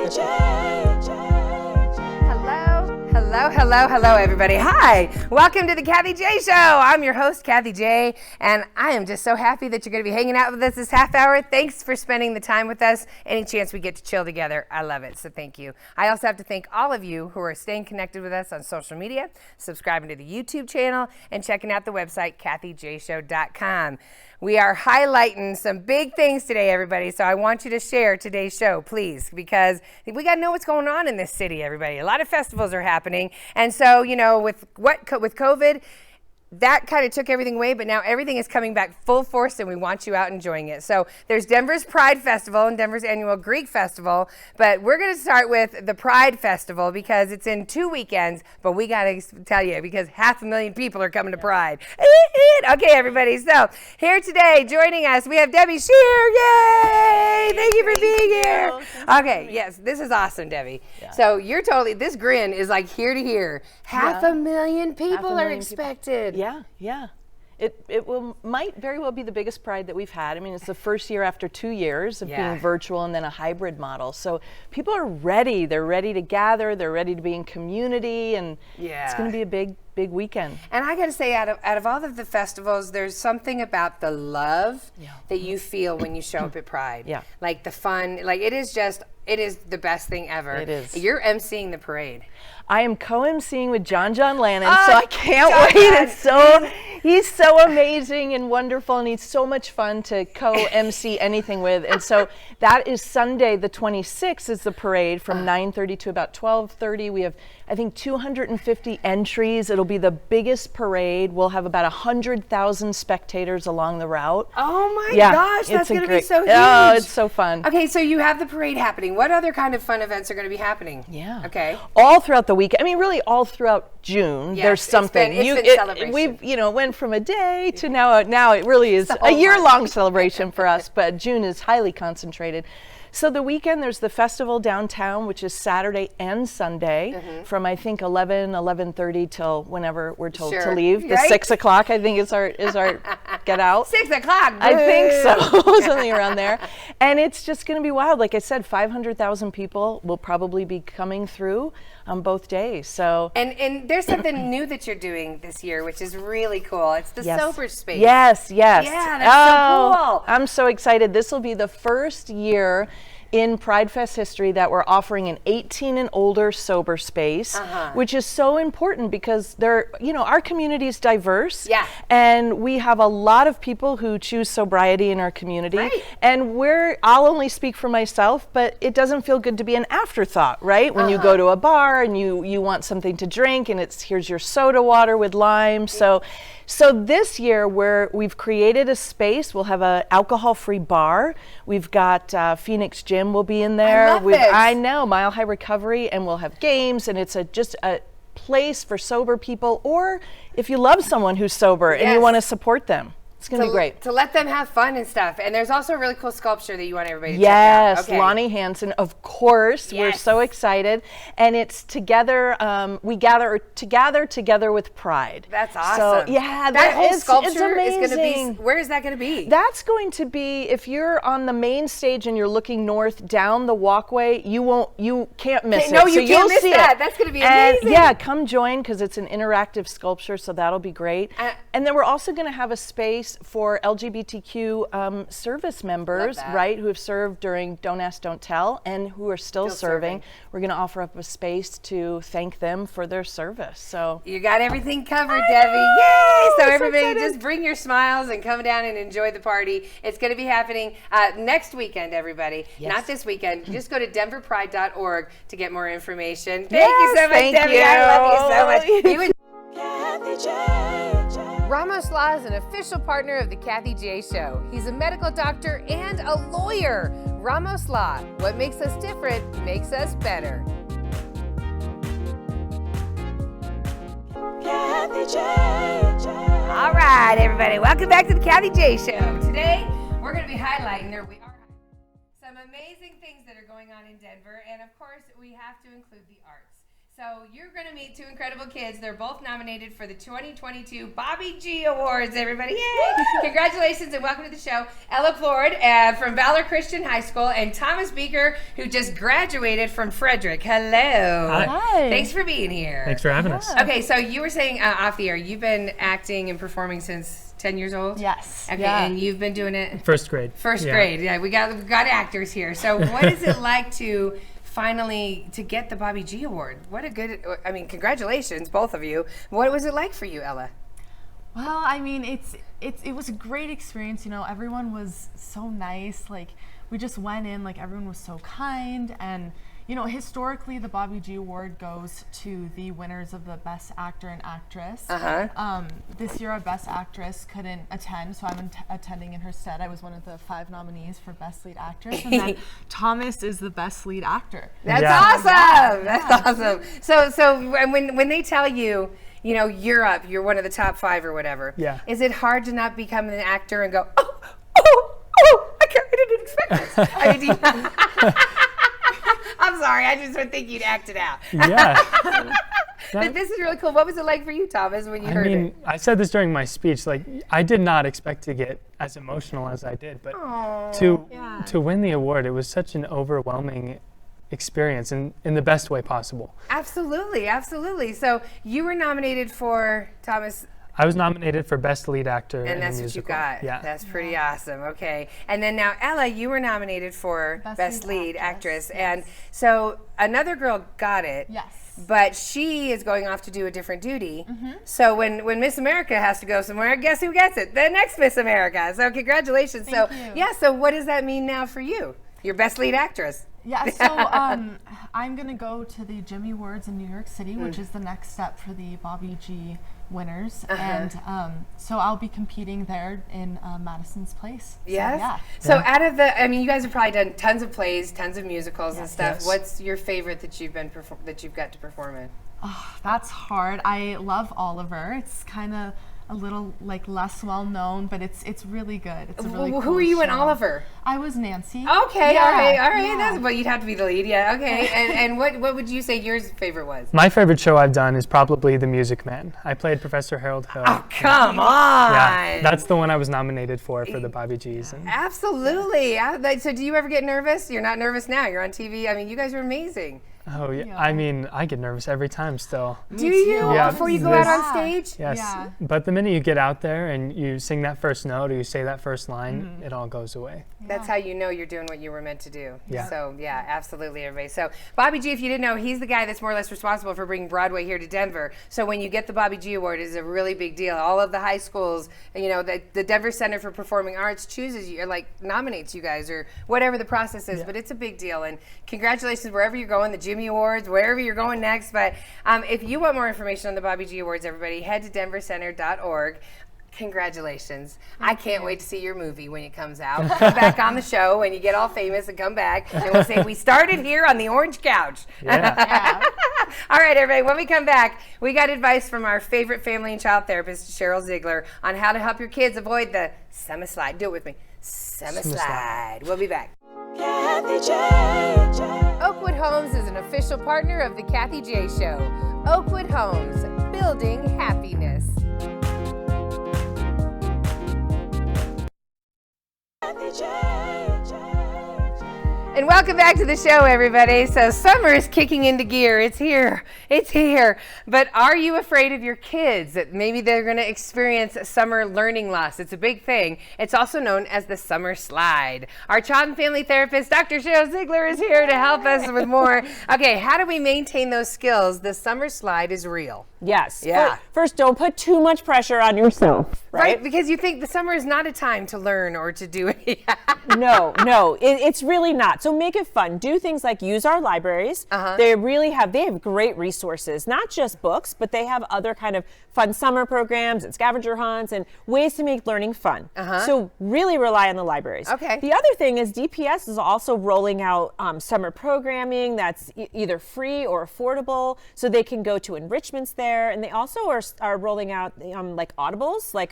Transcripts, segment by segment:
Kathie J. Hello, everybody. Hi, welcome to the Kathie J Show. I'm your host, Kathie J, and I am just so happy that you're going to be hanging out with us this half hour. Thanks for spending the time with us. Any chance we get to chill together, I love it, so thank you. I also have to thank all of you who are staying connected with us on social media, subscribing to the YouTube channel, and checking out the website, KathieJShow.com. We are highlighting some big things today, everybody, so I want you to share today's show, please, because we got to know what's going on in this city, everybody. A lot of festivals are happening, and so, you know, with COVID, that kind of took everything away, but now everything is coming back full force, and we want you out enjoying it. So there's Denver's Pride Festival and Denver's annual Greek Festival, but we're going to start with the Pride Festival because it's in 2 weekends, but we got to tell you because 500,000 people are coming to Pride. Okay, everybody, so here today joining us, we have Debbie Shear. Yay! Thank you for being here. Okay, yes, this is awesome, Debbie. Yeah. So you're totally, this grin is like here to here. 500,000 people are expected. Yeah. It might very well be the biggest Pride that we've had. I mean, it's the first year after 2 years of being virtual and then a hybrid model. So people are ready. They're ready to gather. They're ready to be in community, and it's going to be a big weekend. And I got to say, out of all of the festivals, there's something about the love that you feel when you show up at Pride. Yeah. Like the fun, like it is the best thing ever. It is. You're emceeing the parade. I am co-emceeing with John Lennon, so I can't wait. He's so amazing and wonderful, and he's so much fun to co-MC anything with. And so that is Sunday, the 26th, is the parade from 9:30 to about 12:30. We have, I think, 250 entries. It'll be the biggest parade. We'll have about 100,000 spectators along the route. Oh my gosh, that's going to be so huge. Oh, it's so fun. Okay, so you have the parade happening. What other kind of fun events are going to be happening? Yeah. Okay. All throughout the week. I mean, really all throughout June. Yes, there's something. It's been celebration. We've went from a day to now it really is a year-long celebration for us, but June is highly concentrated. So the weekend, there's the festival downtown, which is Saturday and Sunday from, I think, 11:30 till whenever we're told to leave. The 6 o'clock, I think, is our get out. 6 o'clock. I think so, something around there. And it's just going to be wild. Like I said, 500,000 people will probably be coming through on both days. So and there's something new that you're doing this year, which is really cool. It's the sober space. Yes. Yeah, that's so cool. I'm so excited. This will be the first year in PrideFest history that we're offering an 18 and older sober space, which is so important because our community is diverse, and we have a lot of people who choose sobriety in our community. Right. And I'll only speak for myself, but it doesn't feel good to be an afterthought, right? When you go to a bar and you want something to drink, and here's your soda water with lime. So this year, we've created a space. We'll have an alcohol-free bar. We've got Phoenix Gym will be in there. I know, Mile High Recovery, and we'll have games, and it's just a place for sober people, or if you love someone who's sober and you want to support them. It's going to be great. To let them have fun and stuff. And there's also a really cool sculpture that you want everybody to check out. Yes, Lonnie Hansen, of course. Yes. We're so excited. And it's together, we gather together with Pride. That's awesome. So, yeah, that whole sculpture is going to be, where is that going to be? That's going to be, if you're on the main stage and you're looking north down the walkway, you can't miss it. No, you can't miss that. That's going to be amazing. And yeah, come join because it's an interactive sculpture, so that'll be great. And then we're also going to have a space for LGBTQ service members, right, who have served during Don't Ask, Don't Tell, and who are still serving. We're going to offer up a space to thank them for their service. So you got everything covered, Debbie. Yay! So everybody, just bring your smiles and come down and enjoy the party. It's going to be happening next weekend, everybody. Yes. Not this weekend. Just go to denverpride.org to get more information. Thank you so much, Debbie. I love you so much. Kathie J. Ramos Law is an official partner of the Kathie J Show. He's a medical doctor and a lawyer. Ramos Law, what makes us different makes us better. Kathie J. All right, everybody, welcome back to the Kathie J Show. Today, we're going to be highlighting some amazing things that are going on in Denver, and of course, we have to include the arts. So you're going to meet two incredible kids. They're both nominated for the 2022 Bobby G Awards, everybody. Yay! Congratulations and welcome to the show. Ella Plord from Valor Christian High School and Thomas Beaker, who just graduated from Frederick. Hello. Hi. Thanks for being here. Thanks for having us. Okay, so you were saying off the air, you've been acting and performing since 10 years old? Yes. Okay, Yeah. and you've been doing it? First grade. First grade. Yeah, we've got actors here. So what is it like to finally to get the Bobby G Award? What a good, I mean, congratulations, both of you. What was it like for you, Ella? Well, I mean, it was a great experience. You know, everyone was so nice. Like, we just went in, like, everyone was so kind. And, you know, historically, the Bobby G Award goes to the winners of the Best Actor and Actress. This year, our Best Actress couldn't attend, so I'm attending in her stead. I was one of the 5 nominees for Best Lead Actress, and then Thomas is the Best Lead Actor. That's awesome. That's awesome. So when they tell you, you know, you're one of the top 5 or whatever. Yeah. Is it hard to not become an actor and go, I didn't expect this? I mean, I'm sorry, I just would think you'd act it out. Yeah. But this is really cool. What was it like for you, Thomas, when you heard it? I said this during my speech. Like, I did not expect to get as emotional as I did, but to win the award, it was such an overwhelming experience in the best way possible. Absolutely, absolutely. So you were nominated for, Thomas. I was nominated for Best Lead Actor in And a that's what musical. you got. Yeah. That's pretty awesome. Okay. And then now, Ella, you were nominated for Best Lead Actress. Yes. And so another girl got it. Yes. But she is going off to do a different duty. So when Miss America has to go somewhere, guess who gets it? The next Miss America. So congratulations. Thank you. Yeah, so what does that mean now for you? Your Best Lead Actress. Yeah, so I'm going to go to the Jimmy Awards in New York City, which is the next step for the Bobby G winners. And so I'll be competing there in Madison's Place. Yes. So, So out of the, I mean, you guys have probably done tons of plays, tons of musicals and stuff. Yes. What's your favorite that you've got to perform in? that's hard. I love Oliver. It's kind of a little like less well known, but it's really good. It's a really Who cool are you in show. Oliver? I was Nancy. Okay, Yeah, all right. yeah. That's, well, you'd have to be the lead, yeah. Okay, and what would you say your favorite was? My favorite show I've done is probably The Music Man. I played Professor Harold Hill. Oh, come on! Yeah, that's the one I was nominated for the Bobby Gs. And Absolutely. So do you ever get nervous? You're not nervous now. You're on TV. I mean, you guys are amazing. oh yeah, I mean, I get nervous every time still. Do you? Yeah, Before you go out on Yeah. stage? Yes, Yeah. but the minute you get out there and you sing that first note or you say that first line, it all goes away. That's how you know you're doing what you were meant to do. Yeah. So, yeah, absolutely, everybody. So, Bobby G, if you didn't know, he's the guy that's more or less responsible for bringing Broadway here to Denver. So, when you get the Bobby G Award, it's a really big deal. All of the high schools, you know, the Denver Center for Performing Arts chooses you, or like nominates you guys, or whatever the process is. But it's a big deal. And congratulations wherever you're going, the Jimmy Awards, wherever you're going next. But if you want more information on the Bobby G Awards, everybody, head to denvercenter.org. Congratulations. I can't wait to see your movie when it comes out. Come back on the show when you get all famous and come back. And we'll say, we started here on the orange couch. Yeah. All right, everybody, when we come back, we got advice from our favorite family and child therapist, Sheryl Ziegler, on how to help your kids avoid the summer slide. Do it with me. Summer slide. We'll be back. Kathie J. Oakwood Homes is an official partner of the Kathie J Show. Oakwood Homes, building happiness. Kathie J. And welcome back to the show, everybody. So summer is kicking into gear. It's here. It's here. But are you afraid of your kids that maybe they're going to experience summer learning loss? It's a big thing. It's also known as the summer slide. Our child and family therapist, Dr. Sheryl Ziegler, is here to help us with more. Okay, how do we maintain those skills? The summer slide is real. Yes. Yeah. First, don't put too much pressure on yourself, right? Because you think the summer is not a time to learn or to do it. No, it's really not. So make it fun. Do things like use our libraries. They have great resources, not just books, but they have other kind of fun summer programs and scavenger hunts and ways to make learning fun. So really rely on the libraries. Okay. The other thing is DPS is also rolling out summer programming that's either free or affordable, so they can go to enrichments there. And they also are rolling out like Audibles, like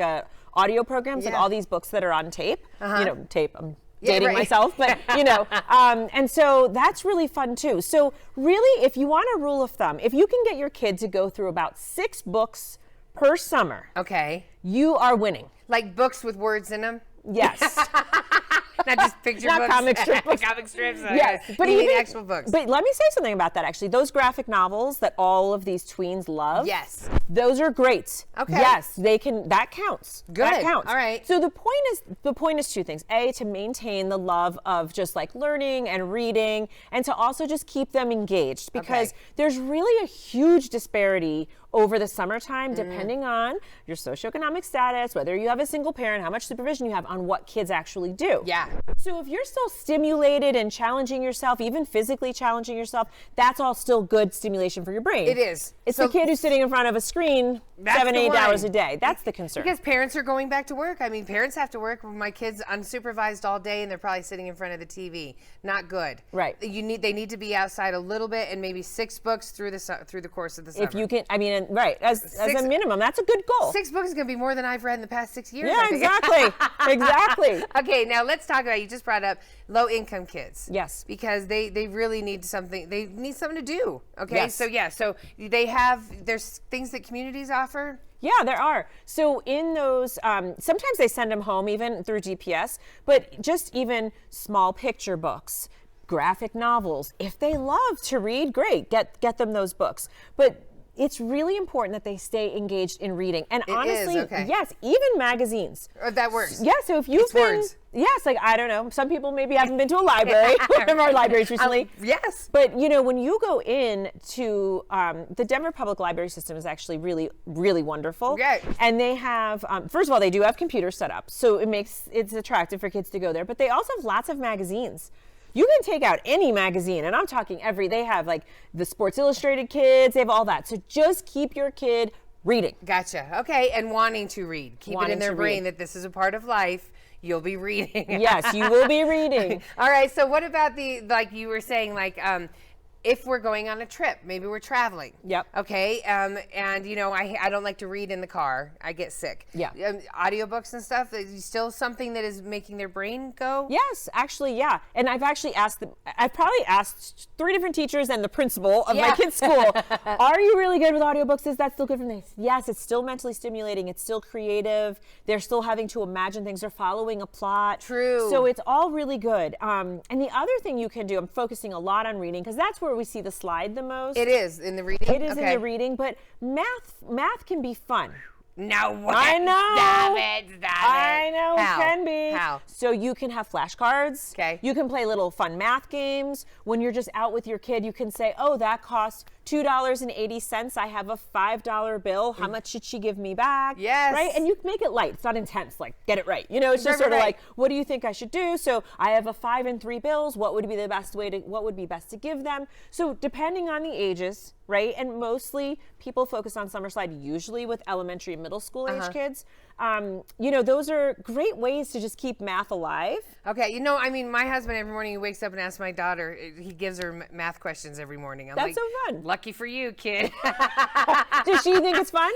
audio programs, like all these books that are on tape. You know, tape. dating myself, but and so that's really fun too. So really, if you want a rule of thumb, if you can get your kid to go through about 6 books per summer, Okay. you are winning. Like books with words in them? Yes. Not just picture Not books. comic strip books. Comic strips. Yes, but you need even actual books. But let me say something about that. Actually, those graphic novels that all of these tweens love. Yes. Those are great. Okay. Yes, they can. That counts. Good. That counts. All right. So the point is 2 things. A, to maintain the love of just like learning and reading, and to also just keep them engaged, because there's really a huge disparity over the summertime, depending on your socioeconomic status, whether you have a single parent, how much supervision you have, on what kids actually do. Yeah. So if you're still stimulated and challenging yourself, even physically challenging yourself, that's all still good stimulation for your brain. It is. It's So- the kid who's sitting in front of a screen That's 7, the 8 one. hours a day. That's the concern. Because parents are going back to work. I mean, parents have to work. My kids unsupervised all day, and they're probably sitting in front of the TV. Not good. Right. They need to be outside a little bit, and maybe 6 books through the course of the summer. if you can, I mean, as Six- a minimum, that's a good goal. 6 books is going to be more than I've read in the past 6 years. Yeah, I think. exactly. Exactly. Okay, now let's talk about, you just brought up low-income kids. Yes. Because they really need something. They need something to do. Okay. Yes. So there's things that communities offer. Yeah, there are. So in those, sometimes they send them home even through GPS, but just even small picture books, graphic novels. If they love to read, great, get them those books. But it's really important that they stay engaged in reading. And It is, honestly, okay. yes, even magazines. That works. Yeah, so if you've It's been, words. yes, like, I don't know, some people maybe haven't been to a library, one of our libraries recently. Yes. But when you go in to the Denver Public Library system is actually really, really wonderful. Right. And they have, first of all, they do have computers set up, so it's attractive for kids to go there. But they also have lots of magazines. You can take out any magazine, and I'm talking they have like the Sports Illustrated Kids, they have all that. So just keep your kid reading. Gotcha. Okay, and wanting to read. Keep it Wanting in their to brain read. that this is a part of life. You'll be reading. Yes, you will be reading. All right. So what about like you were saying, like if we're going on a trip, maybe we're traveling. Yep. Okay. And I don't like to read in the car. I get sick. Yeah. Audiobooks and stuff. Is still something that is making their brain go. Yes, actually, yeah. And I've actually I've probably asked 3 different teachers and the principal of my kid's school, are you really good with audiobooks? Is that still good for them? Yes, it's still mentally stimulating. It's still creative. They're still having to imagine things. They're following a plot. True. So it's all really good. And the other thing you can do, I'm focusing a lot on reading, because that's where we see the slide the most. It is in the reading. It is in the reading, but math can be fun. No way. I know. Stop it. I know How? it can be. How? So you can have flashcards. Okay. You can play little fun math games. When you're just out with your kid, you can say, oh, that costs $2.80. I have a $5 bill. How much should she give me back? Yes. Right? And you make it light. It's not intense. Like, get it right. It's just Right, sort of right. like, what do you think I should do? So I have a 5 and 3 bills. What would be best to give them? So depending on the ages, right? And mostly people focus on Summer Slide usually with elementary and middle school age kids. Those are great ways to just keep math alive. Okay, my husband every morning he wakes up and asks my daughter. He gives her math questions every morning. I'm That's like, so fun. Lucky for you, kid. Does she think it's fun?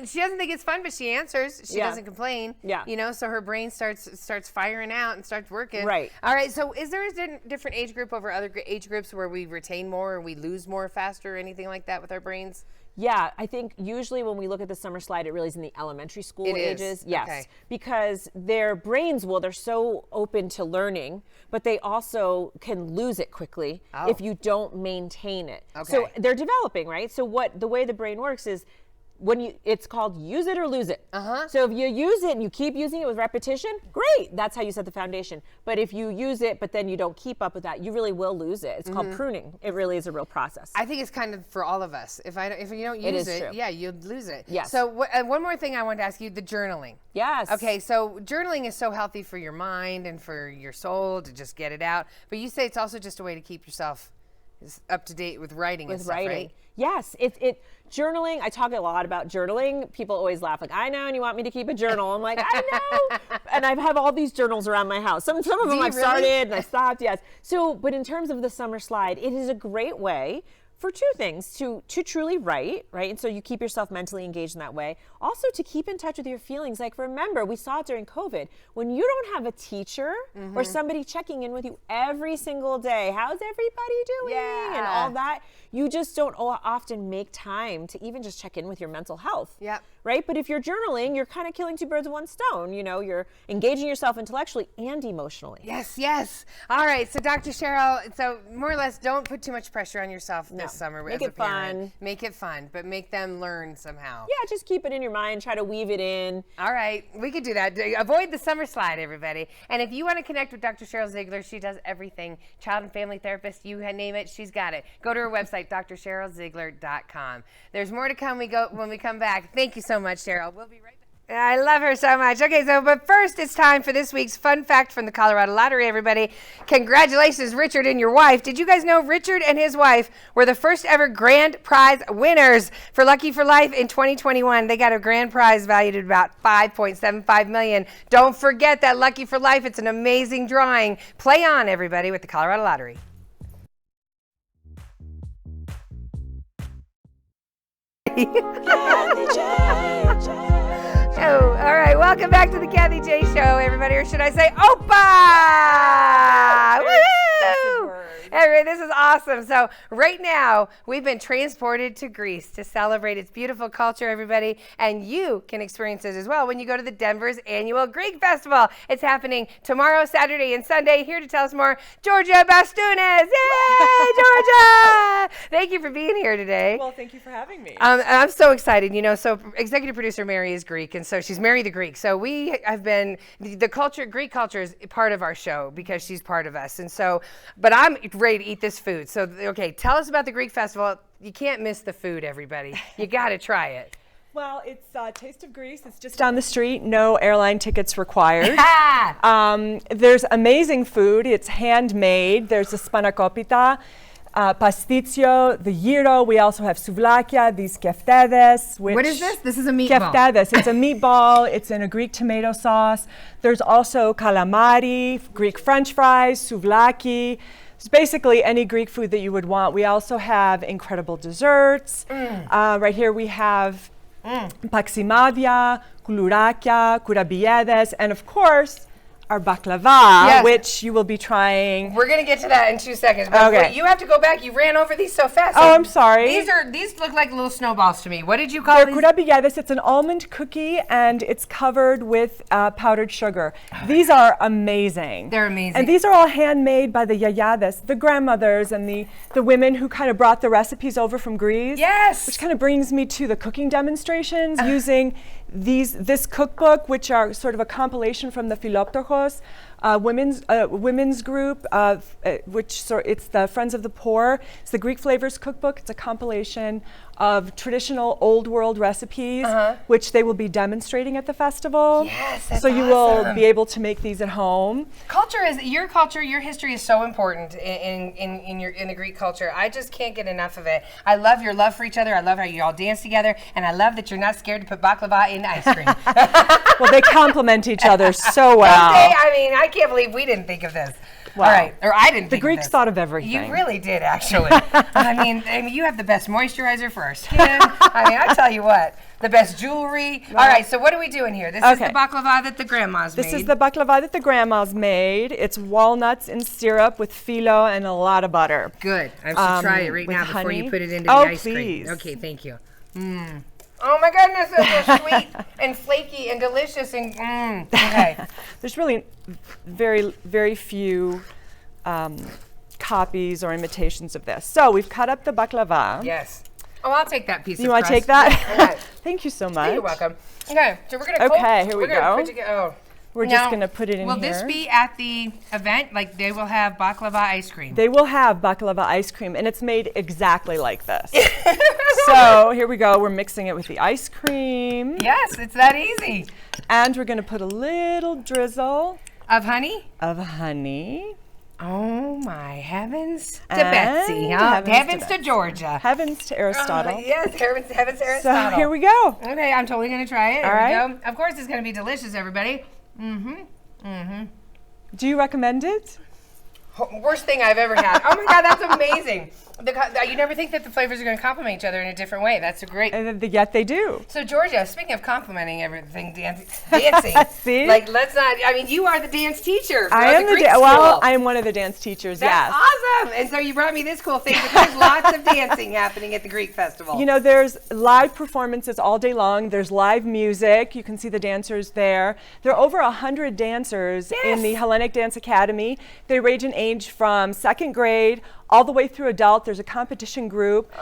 She doesn't think it's fun, but she answers. She Yeah. doesn't complain. Yeah. So her brain starts firing out and starts working. Right. All right. So is there a different age group over other age groups where we retain more or we lose more faster or anything like that with our brains? Yeah, I think usually when we look at the Summer Slide, it really is in the elementary school It is. ages. Yes, Okay. because their brains, they're so open to learning, but they also can lose it quickly if you don't maintain it. So Okay. they're developing, right? So the way the brain works is it's called use it or lose it. So if you use it and you keep using it with repetition, great. That's how you set the foundation. But if you use it, but then you don't keep up with that, you really will lose it. It's called pruning. It really is a real process. I think it's kind of for all of us. If you don't It use is it, true. yeah, you'd lose it. Yes. So one more thing I wanted to ask you: the journaling. Yes. Okay, so journaling is so healthy for your mind and for your soul to just get it out. But you say it's also just a way to keep yourself up to date with writing and stuff, right? Yes, journaling. I talk a lot about journaling. People always laugh, like, I know, and you want me to keep a journal. I'm like, I know. And I have all these journals around my house. Some of them you I've really? started and I stopped, yes. So, but in terms of the Summer Slide, it is a great way for two things, to truly write, right? And so you keep yourself mentally engaged in that way. Also to keep in touch with your feelings. Like, remember, we saw it during COVID, when you don't have a teacher or somebody checking in with you every single day, how's everybody doing? And all that, you just don't often make time to even just check in with your mental health. Right? But if you're journaling, you're kind of killing two birds with one stone. You know, you're engaging yourself intellectually and emotionally. Yes. All right. So Dr. Sheryl, so more or less, don't put too much pressure on yourself this summer. Make as it a parent. fun. Make it fun, but make them learn somehow. Yeah, just keep it in your mind. Try to weave it in. All right. We could do that. Avoid the summer slide, everybody. And if you want to connect with Dr. Sheryl Ziegler, she does everything. Child and family therapist, you name it, she's got it. Go to her website, DrSherylZiegler.com. There's more to come when we come back. Thank you so much, Sheryl. We'll be right back. I love her so much. Okay, but first it's time for this week's fun fact from the Colorado Lottery, everybody. Congratulations, Richard and your wife. Did you guys know Richard and his wife were the first ever grand prize winners for Lucky for Life in 2021? They got a grand prize valued at about $5.75 million. Don't forget that Lucky for Life, it's an amazing drawing. Play on, everybody, with the Colorado Lottery. Kathie J. Oh, all right. Welcome back to the Kathie J Show, everybody. Or should I say, Opa! Woo! Anyway, this is awesome. So right now, we've been transported to Greece to celebrate its beautiful culture, everybody. And you can experience it as well when you go to the Denver's annual Greek Festival. It's happening tomorrow, Saturday, and Sunday. Here to tell us more, Georgia Bastunas. Yay, Georgia! Thank you for being here today. Well, thank you for having me. I'm so excited. You know, so executive producer Mary is Greek, and so she's Mary the Greek. So we have been, the culture, Greek culture is part of our show because she's part of us. And so, but I'm ready to eat this food. So, okay, tell us about the Greek Festival. You can't miss the food, everybody. You got to try it. Well, it's Taste of Greece. It's just down the street. No airline tickets required. There's amazing food. It's handmade. There's a spanakopita, pastitsio, the gyro. We also have souvlakia, these keftedes. What is this? This is a meatball. Keftedes. It's a meatball. It's in a Greek tomato sauce. There's also calamari, Greek French fries, souvlaki. It's basically any Greek food that you would want. We also have incredible desserts. Right here we have paximadia, koulurakia, kourabiedes, and of course, our baklava, which you will be trying. We're gonna get to that in 2 seconds. But wait, you have to go back. You ran over these so fast. Oh, I'm sorry. These look like little snowballs to me. What did you call these? Kourabiedes. It's an almond cookie, and it's covered with powdered sugar. These are amazing. They're amazing. And these are all handmade by the yayades, the grandmothers, and the women who kind of brought the recipes over from Greece. Yes. Which kind of brings me to the cooking demonstrations using this cookbook, which are sort of a compilation from the Philoptochos women's group, it's the Friends of the Poor. It's the Greek Flavors Cookbook. It's a compilation of traditional old world recipes, which they will be demonstrating at the festival. Yes, that's so you will be able to make these at home. Your history is so important in the Greek culture. I just can't get enough of it. I love your love for each other. I love how you all dance together, and I love that you're not scared to put baklava in ice cream. Well, they complement each other so well. I mean, I can't believe we didn't think of this. Wow. All right, or I didn't think The Greeks thought of everything. You really did, actually. I mean, you have the best moisturizer for our skin. I tell you what, the best jewelry. All right, so what are we doing here? This is the baklava that the grandmas made. This is the baklava that the grandmas made. It's walnuts in syrup with phyllo and a lot of butter. Good. I should try it right now before honey. you put it into the ice please. cream. Okay, thank you. Oh my goodness, it's so sweet and flaky and delicious and okay. There's really very, very few copies or imitations of this. So we've cut up the baklava. Yes. Oh, I'll take that piece of You want to take that? Yeah. Thank you so much. You're welcome. Okay, so we're gonna. Okay, here we go. We're just going to put it in here. Will this be at the event? Like they will have baklava ice cream? They will have baklava ice cream, and it's made exactly like this. So here we go. We're mixing it with the ice cream. Yes, it's that easy. And we're going to put a little drizzle of honey. Oh my heavens to Betsy, heavens to Georgia. Heavens to Aristotle. Yes, heavens to Aristotle. So here we go. Okay, I'm totally going to try it. All right. We go. Of course it's going to be delicious, everybody. Do you recommend it? Worst thing I've ever had. Oh my God, that's amazing. You never think that the flavors are going to complement each other in a different way. That's a great. And yet they do. So Georgia, speaking of complimenting everything, dancing. See? Like, let's not. I mean, you are the dance teacher. For I am the Greek school. I am one of the dance teachers. That's yes. awesome. And so you brought me this cool thing. But there's lots of dancing happening at the Greek festival. You know, there's live performances all day long. There's live music. You can see the dancers there. There are over 100 dancers in the Hellenic Dance Academy. They range in age from 2nd grade all the way through adult. There's a competition group,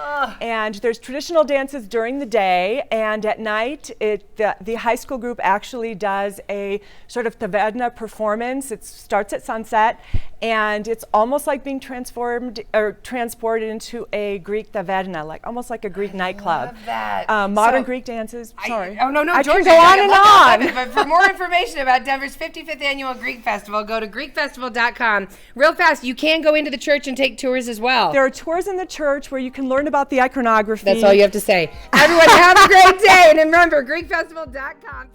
and there's traditional dances during the day, and at night the high school group actually does a sort of taverna performance. It starts at sunset, and it's almost like being transported into a Greek taverna, like almost like a Greek nightclub. Love that. Modern Greek dances. Sorry. No, I Georgia, can go on and love it. on. But for more information about Denver's 55th annual Greek Festival, go to GreekFestival.com. Real fast, you can go into the church and take tours as well. There are tours in the church where you can learn about the iconography. That's all you have to say. Everyone, have a great day. And remember, GreekFestival.com.